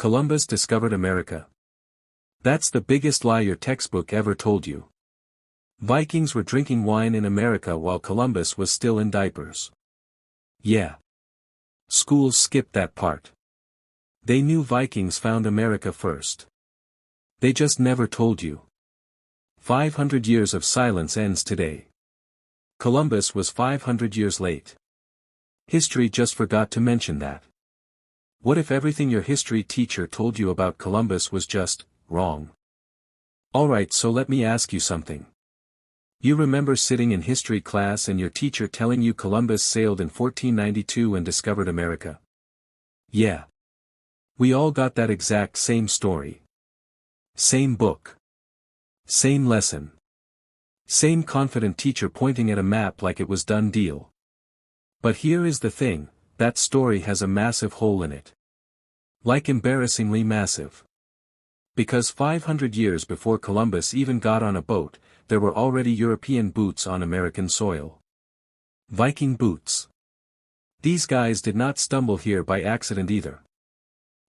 Columbus discovered America. That's the biggest lie your textbook ever told you. Vikings were drinking wine in America while Columbus was still in diapers. Yeah. Schools skipped that part. They knew Vikings found America first. They just never told you. 500 years of silence ends today. Columbus was 500 years late. History just forgot to mention that. What if everything your history teacher told you about Columbus was just wrong? Alright, so let me ask you something. You remember sitting in history class and your teacher telling you Columbus sailed in 1492 and discovered America? Yeah. We all got that exact same story. Same book. Same lesson. Same confident teacher pointing at a map like it was done deal. But here is the thing, that story has a massive hole in it. Like embarrassingly massive. Because 500 years before Columbus even got on a boat, there were already European boots on American soil. Viking boots. These guys did not stumble here by accident either.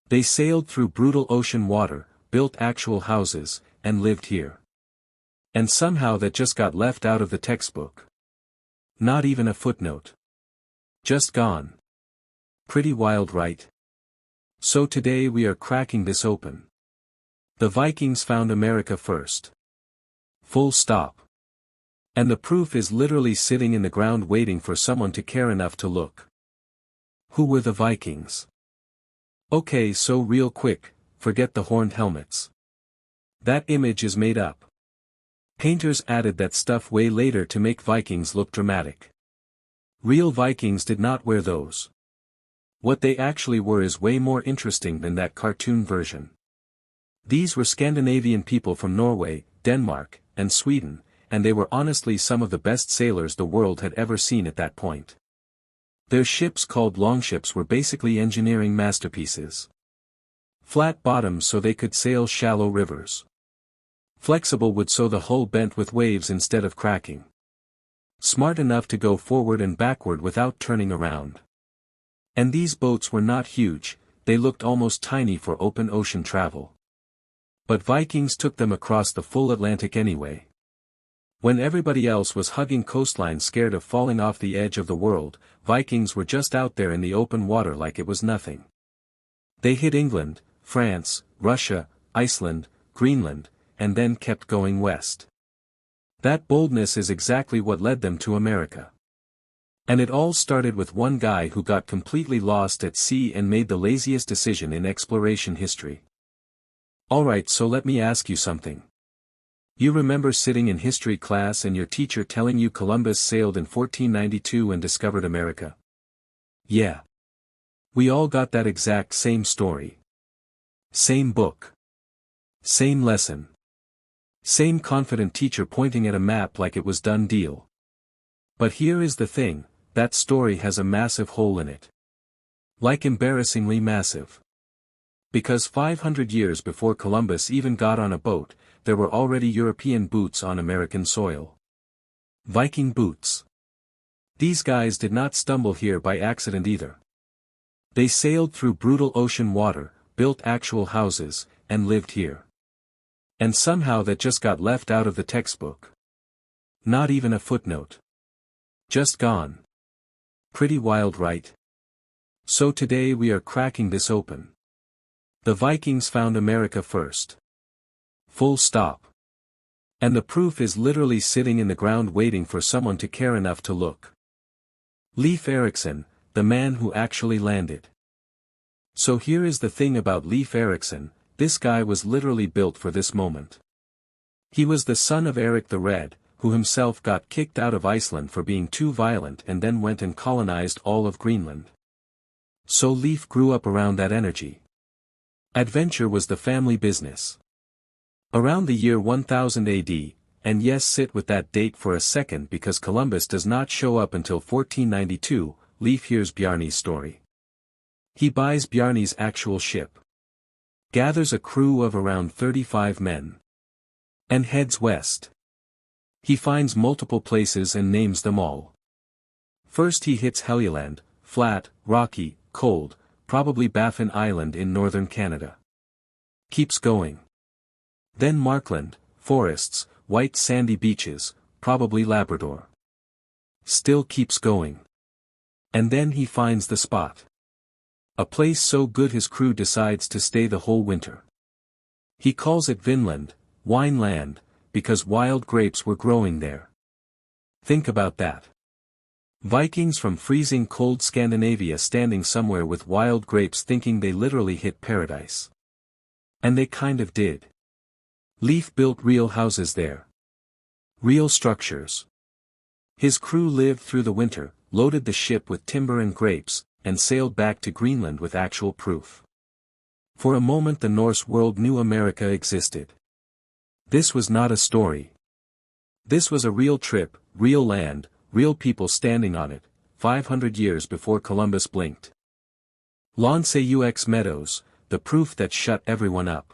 They sailed through brutal ocean water, built actual houses, and lived here. And somehow that just got left out of the textbook. Not even a footnote. Just gone. Pretty wild, right? So today we are cracking this open. The Vikings found America first. Full stop. And the proof is literally sitting in the ground waiting for someone to care enough to look. Who were the Vikings? Okay, so real quick, forget the horned helmets. That image is made up. Painters added that stuff way later to make Vikings look dramatic. Real Vikings did not wear those. What they actually were is way more interesting than that cartoon version. These were Scandinavian people from Norway, Denmark, and Sweden, and they were honestly some of the best sailors the world had ever seen at that point. Their ships called longships were basically engineering masterpieces. Flat bottoms so they could sail shallow rivers. Flexible wood so the hull bent with waves instead of cracking. Smart enough to go forward and backward without turning around. And these boats were not huge, they looked almost tiny for open ocean travel. But Vikings took them across the full Atlantic anyway. When everybody else was hugging coastlines scared of falling off the edge of the world, Vikings were just out there in the open water like it was nothing. They hit England, France, Russia, Iceland, Greenland, and then kept going west. That boldness is exactly what led them to America. And it all started with one guy who got completely lost at sea and made the laziest decision in exploration history. Alright, so let me ask you something. You remember sitting in history class and your teacher telling you Columbus sailed in 1492 and discovered America? Yeah. We all got that exact same story. Same book. Same lesson. Same confident teacher pointing at a map like it was done deal. But here is the thing, that story has a massive hole in it. Like embarrassingly massive. Because 500 years before Columbus even got on a boat, there were already European boots on American soil. Viking boots. These guys did not stumble here by accident either. They sailed through brutal ocean water, built actual houses, and lived here. And somehow that just got left out of the textbook. Not even a footnote. Just gone. Pretty wild, right? So today we are cracking this open. The Vikings found America first. Full stop. And the proof is literally sitting in the ground waiting for someone to care enough to look. Leif Erikson, the man who actually landed. So here is the thing about Leif Erikson, this guy was literally built for this moment. He was the son of Erik the Red, who himself got kicked out of Iceland for being too violent and then went and colonized all of Greenland. So Leif grew up around that energy. Adventure was the family business. Around the year 1000 AD, and yes, sit with that date for a second because Columbus does not show up until 1492, Leif hears Bjarni's story. He buys Bjarni's actual ship. Gathers a crew of around 35 men. And heads west. He finds multiple places and names them all. First he hits Helgeland, flat, rocky, cold, probably Baffin Island in northern Canada. Keeps going. Then Markland, forests, white sandy beaches, probably Labrador. Still keeps going. And then he finds the spot. A place so good his crew decides to stay the whole winter. He calls it Vinland, wine land, because wild grapes were growing there. Think about that. Vikings from freezing cold Scandinavia standing somewhere with wild grapes thinking they literally hit paradise. And they kind of did. Leif built real houses there. Real structures. His crew lived through the winter, loaded the ship with timber and grapes, and sailed back to Greenland with actual proof. For a moment the Norse world knew America existed. This was not a story. This was a real trip, real land, real people standing on it, 500 years before Columbus blinked. L'Untold Meadows, the proof that shut everyone up.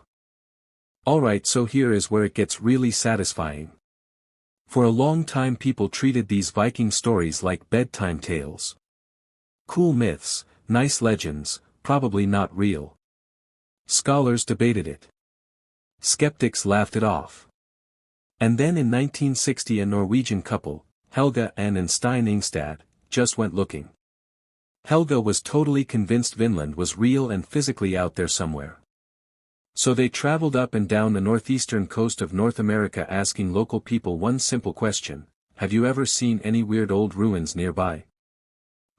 Alright, so here is where it gets really satisfying. For a long time people treated these Viking stories like bedtime tales. Cool myths, nice legends, probably not real. Scholars debated it. Skeptics laughed it off. And then in 1960 a Norwegian couple, Helga and Stein Ingstad, just went looking. Helga was totally convinced Vinland was real and physically out there somewhere. So they traveled up and down the northeastern coast of North America asking local people one simple question: have you ever seen any weird old ruins nearby?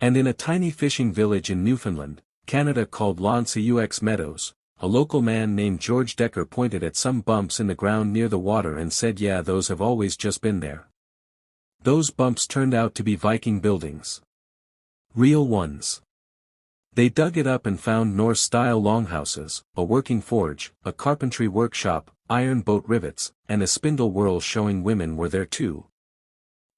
And in a tiny fishing village in Newfoundland, Canada called L'Untold Meadows, a local man named George Decker pointed at some bumps in the ground near the water and said, yeah, those have always just been there. Those bumps turned out to be Viking buildings. Real ones. They dug it up and found Norse-style longhouses, a working forge, a carpentry workshop, iron boat rivets, and a spindle whorl showing women were there too.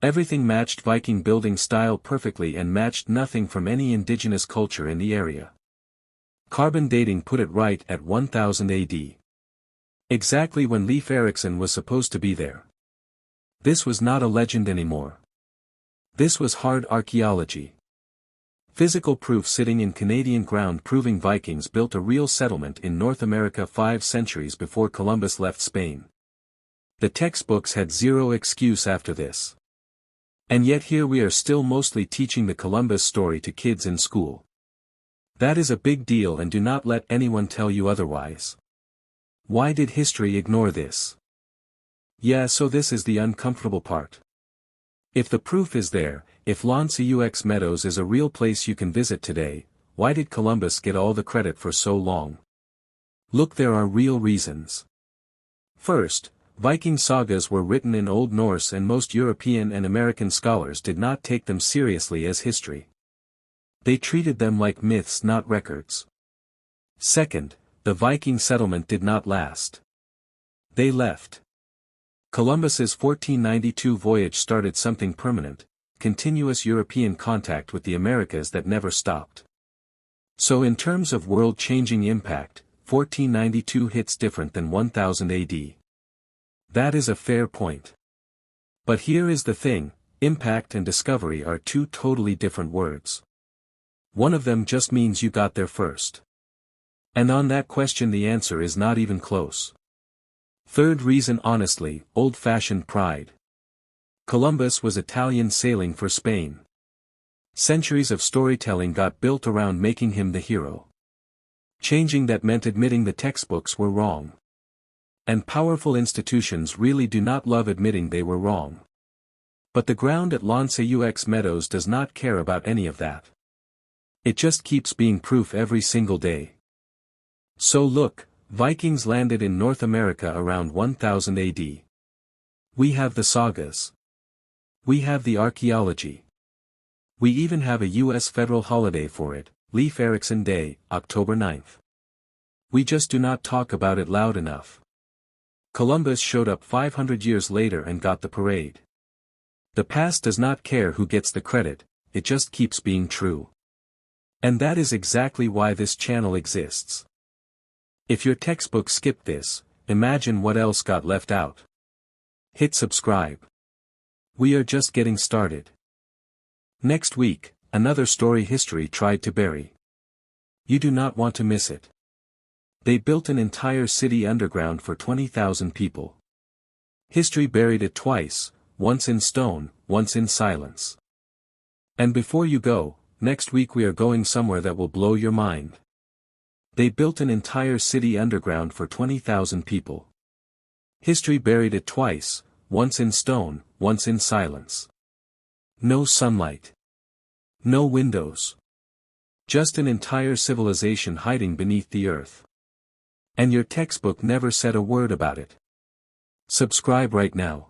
Everything matched Viking building style perfectly and matched nothing from any indigenous culture in the area. Carbon dating put it right at 1000 AD. Exactly when Leif Erikson was supposed to be there. This was not a legend anymore. This was hard archaeology. Physical proof sitting in Canadian ground proving Vikings built a real settlement in North America 5 centuries before Columbus left Spain. The textbooks had zero excuse after this. And yet here we are still mostly teaching the Columbus story to kids in school. That is a big deal and do not let anyone tell you otherwise. Why did history ignore this? Yeah, so this is the uncomfortable part. If the proof is there, if L'Untold Meadows is a real place you can visit today, why did Columbus get all the credit for so long? Look, there are real reasons. First, Viking sagas were written in Old Norse and most European and American scholars did not take them seriously as history. They treated them like myths, not records. Second, the Viking settlement did not last. They left. Columbus's 1492 voyage started something permanent, continuous European contact with the Americas that never stopped. So in terms of world-changing impact, 1492 hits different than 1000 AD. That is a fair point. But here is the thing, impact and discovery are two totally different words. One of them just means you got there first. And on that question the answer is not even close. Third reason, honestly, old-fashioned pride. Columbus was Italian sailing for Spain. Centuries of storytelling got built around making him the hero. Changing that meant admitting the textbooks were wrong. And powerful institutions really do not love admitting they were wrong. But the ground at L'Untold Meadows does not care about any of that. It just keeps being proof every single day. So look, Vikings landed in North America around 1000 AD. We have the sagas. We have the archaeology. We even have a US federal holiday for it, Leif Erikson Day, October 9th. We just do not talk about it loud enough. Columbus showed up 500 years later and got the parade. The past does not care who gets the credit, it just keeps being true. And that is exactly why this channel exists. If your textbook skipped this, imagine what else got left out. Hit subscribe. We are just getting started. Next week, another story history tried to bury. You do not want to miss it. They built an entire city underground for 20,000 people. History buried it twice, once in stone, once in silence. And before you go, next week we are going somewhere that will blow your mind. They built an entire city underground for 20,000 people. History buried it twice, once in stone, once in silence. No sunlight. No windows. Just an entire civilization hiding beneath the earth. And your textbook never said a word about it. Subscribe right now.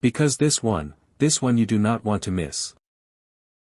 Because this one you do not want to miss.